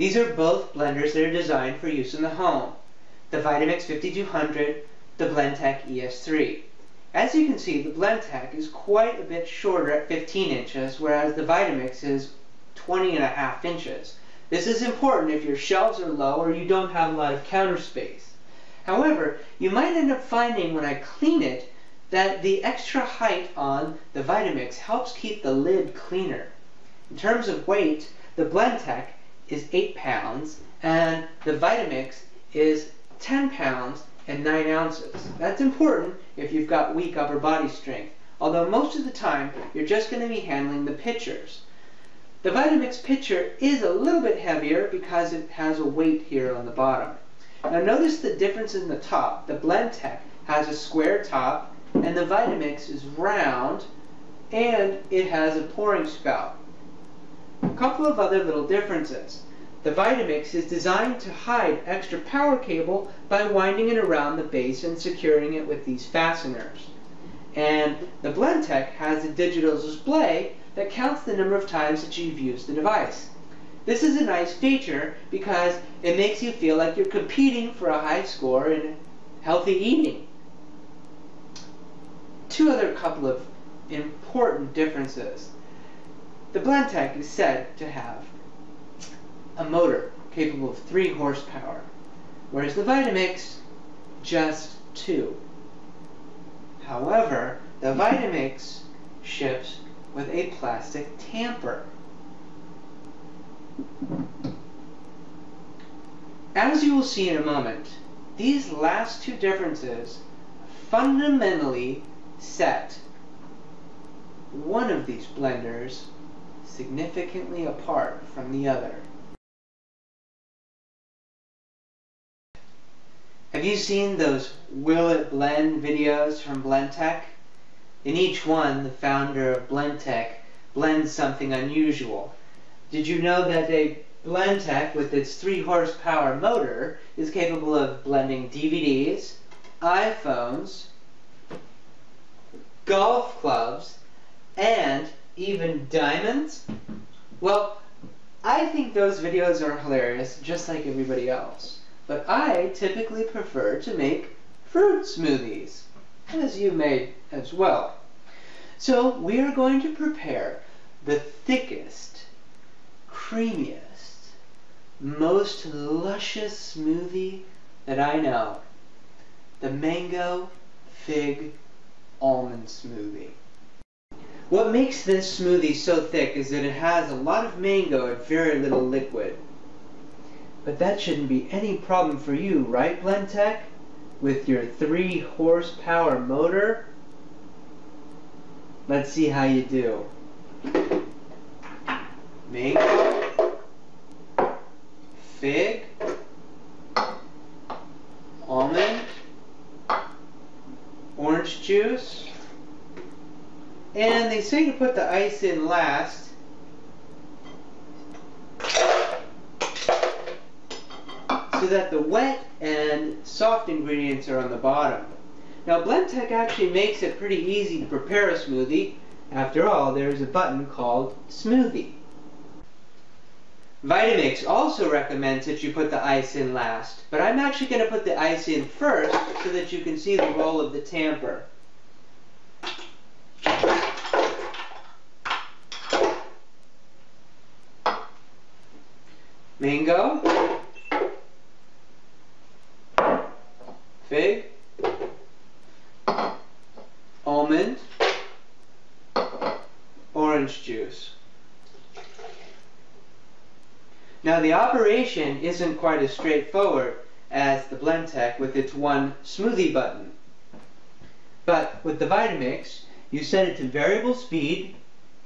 These are both blenders that are designed for use in the home. The Vitamix 5200, the Blendtec ES3. As you can see, the Blendtec is quite a bit shorter at 15 inches, whereas the Vitamix is 20.5 inches. This is important if your shelves are low or you don't have a lot of counter space. However, you might end up finding when I clean it that the extra height on the Vitamix helps keep the lid cleaner. In terms of weight, the Blendtec is 8 pounds and the Vitamix is 10 pounds and 9 ounces. That's important if you've got weak upper body strength, although most of the time you're just going to be handling the pitchers. The Vitamix pitcher is a little bit heavier because it has a weight here on the bottom. Now notice the difference in the top. The Blendtec has a square top and the Vitamix is round and it has a pouring spout. A couple of other little differences. The Vitamix is designed to hide extra power cable by winding it around the base and securing it with these fasteners. And the Blendtec has a digital display that counts the number of times that you've used the device. This is a nice feature because it makes you feel like you're competing for a high score in healthy eating. Two other couple of important differences. The Blendtec is said to have a motor capable of 3 horsepower, whereas the Vitamix just 2. However, the Vitamix ships with a plastic tamper. As you will see in a moment, these last two differences fundamentally set one of these blenders significantly apart from the other. Have you seen those Will It Blend videos from Blendtec? In each one, the founder of Blendtec blends something unusual. Did you know that a Blendtec with its 3 horsepower motor is capable of blending DVDs, iPhones, golf clubs, and even diamonds? Well, I think those videos are hilarious, just like everybody else. But I typically prefer to make fruit smoothies, as you may as well. So we are going to prepare the thickest, creamiest, most luscious smoothie that I know. The mango fig almond smoothie. What makes this smoothie so thick is that it has a lot of mango and very little liquid. But that shouldn't be any problem for you, right, Blendtec? With your 3 horsepower motor? Let's see how you do. Mango, fig, almond, orange juice, and they say to put the ice in last. So that the wet and soft ingredients are on the bottom. Now Blendtec actually makes it pretty easy to prepare a smoothie. After all, there's a button called Smoothie. Vitamix also recommends that you put the ice in last, but I'm actually going to put the ice in first so that you can see the role of the tamper. Mango, fig, almond, orange juice. Now the operation isn't quite as straightforward as the Blendtec with its one smoothie button. But with the Vitamix, you set it to variable speed,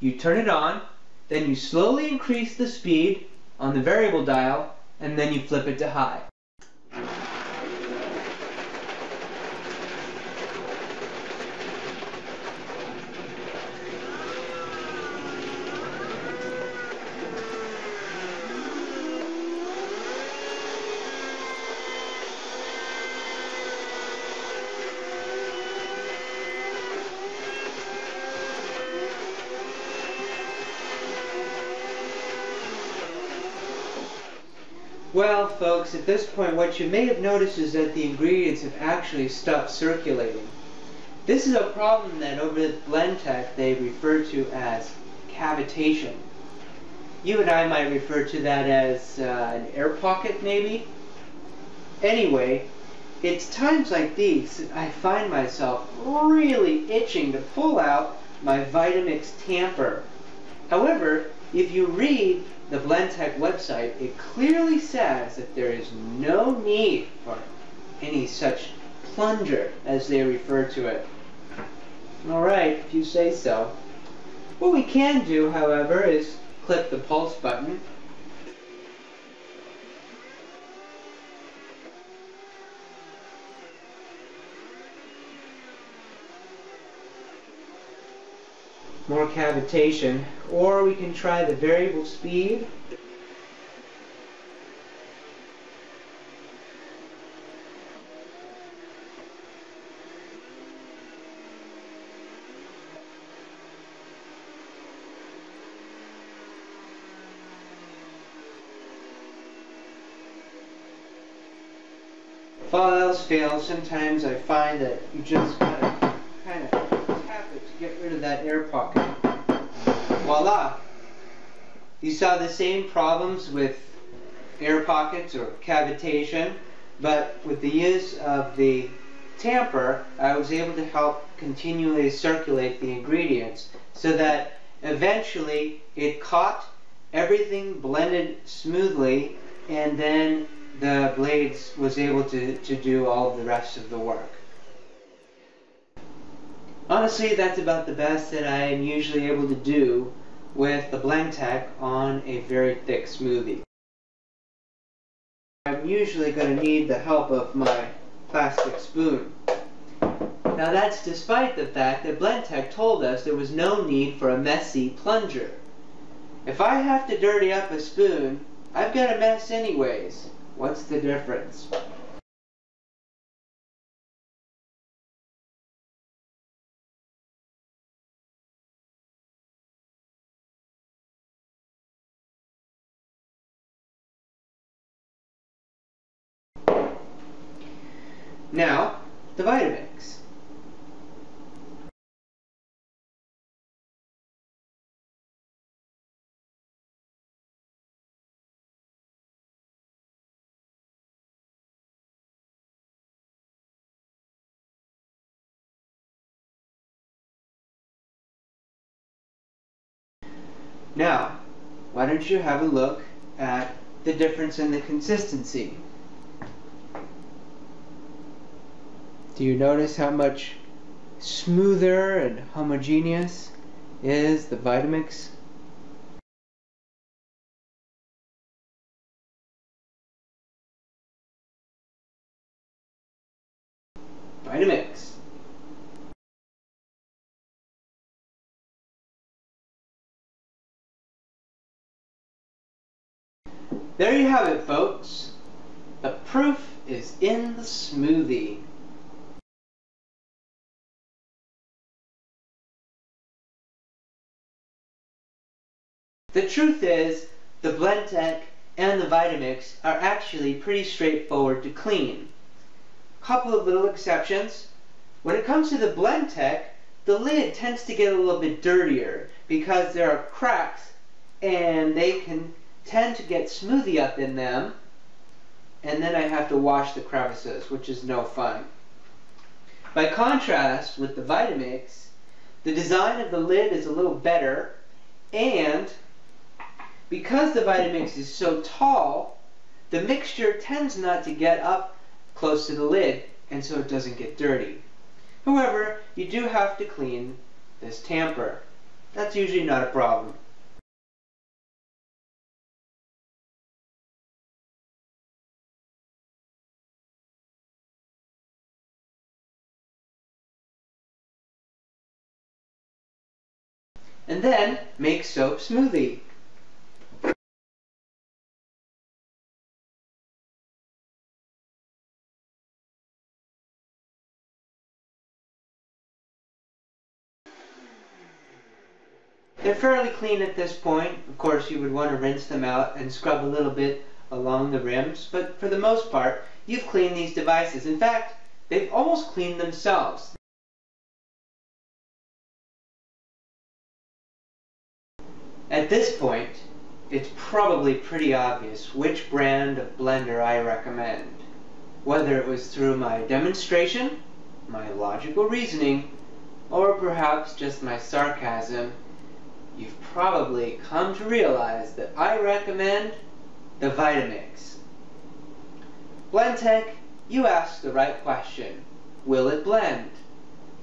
you turn it on, then you slowly increase the speed on the variable dial, and then you flip it to high. Well, folks, at this point what you may have noticed is that the ingredients have actually stopped circulating. This is a problem that over at Blendtec they refer to as cavitation. You and I might refer to that as an air pocket, maybe? Anyway, it's times like these that I find myself really itching to pull out my Vitamix tamper. However, if you read the Blendtec website, it clearly says that there is no need for any such plunger, as they refer to it. Alright, if you say so. What we can do, however, is click the pulse button. More cavitation, or we can try the variable speed. If all else fails, sometimes I find that you just gotta kind of tap it to get rid of that air pocket. Voila! You saw the same problems with air pockets or cavitation, but with the use of the tamper, I was able to help continually circulate the ingredients so that eventually it caught, everything blended smoothly, and then the blades was able to do all of the rest of the work. Honestly, that's about the best that I am usually able to do with the Blendtec on a very thick smoothie. I'm usually going to need the help of my plastic spoon. Now that's despite the fact that Blendtec told us there was no need for a messy plunger. If I have to dirty up a spoon, I've got a mess anyways. What's the difference? Now, the Vitamix. Now, why don't you have a look at the difference in the consistency? Do you notice how much smoother and homogeneous is the Vitamix? Vitamix. There you have it, folks. The proof is in the smoothie. The truth is, the Blendtec and the Vitamix are actually pretty straightforward to clean. Couple of little exceptions. When it comes to the Blendtec, the lid tends to get a little bit dirtier because there are cracks and they can tend to get smoothie up in them, and then I have to wash the crevices, which is no fun. By contrast with the Vitamix, the design of the lid is a little better, and because the Vitamix is so tall, the mixture tends not to get up close to the lid, and so it doesn't get dirty. However, you do have to clean this tamper. That's usually not a problem. And then make soap smoothie. They're fairly clean at this point. Of course, you would want to rinse them out and scrub a little bit along the rims, but for the most part, you've cleaned these devices. In fact, they've almost cleaned themselves. At this point, it's probably pretty obvious which brand of blender I recommend. Whether it was through my demonstration, my logical reasoning, or perhaps just my sarcasm, you've probably come to realize that I recommend the Vitamix. Blendtec, you asked the right question. Will it blend?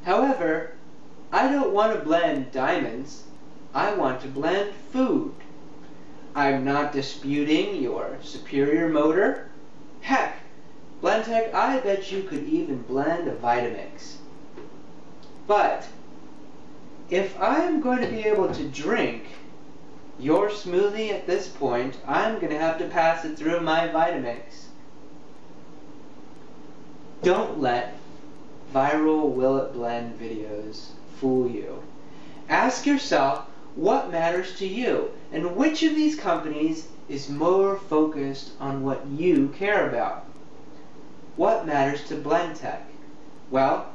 However, I don't want to blend diamonds. I want to blend food. I'm not disputing your superior motor. Heck, Blendtec, I bet you could even blend a Vitamix. But if I am going to be able to drink your smoothie at this point, I'm going to have to pass it through my Vitamix. Don't let viral will it blend videos fool you. Ask yourself what matters to you and which of these companies is more focused on what you care about. What matters to Blendtec? Well,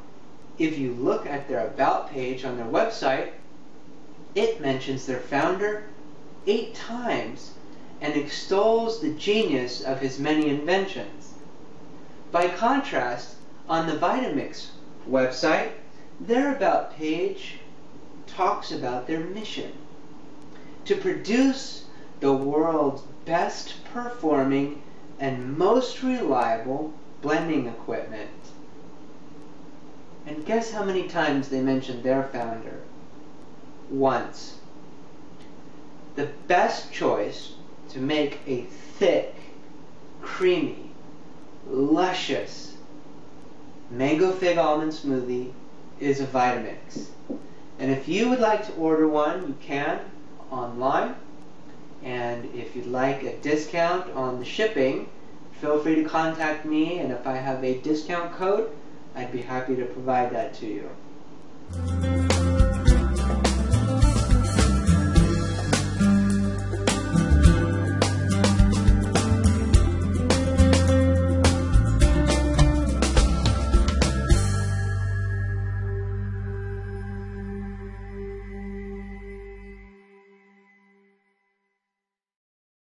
if you look at their About page on their website, it mentions their founder 8 times and extols the genius of his many inventions. By contrast, on the Vitamix website, their About page talks about their mission: to produce the world's best performing and most reliable blending equipment. And guess how many times they mentioned their founder? Once. The best choice to make a thick, creamy, luscious mango fig almond smoothie is a Vitamix. And if you would like to order one, you can online. And if you'd like a discount on the shipping, feel free to contact me, and if I have a discount code, I'd be happy to provide that to you.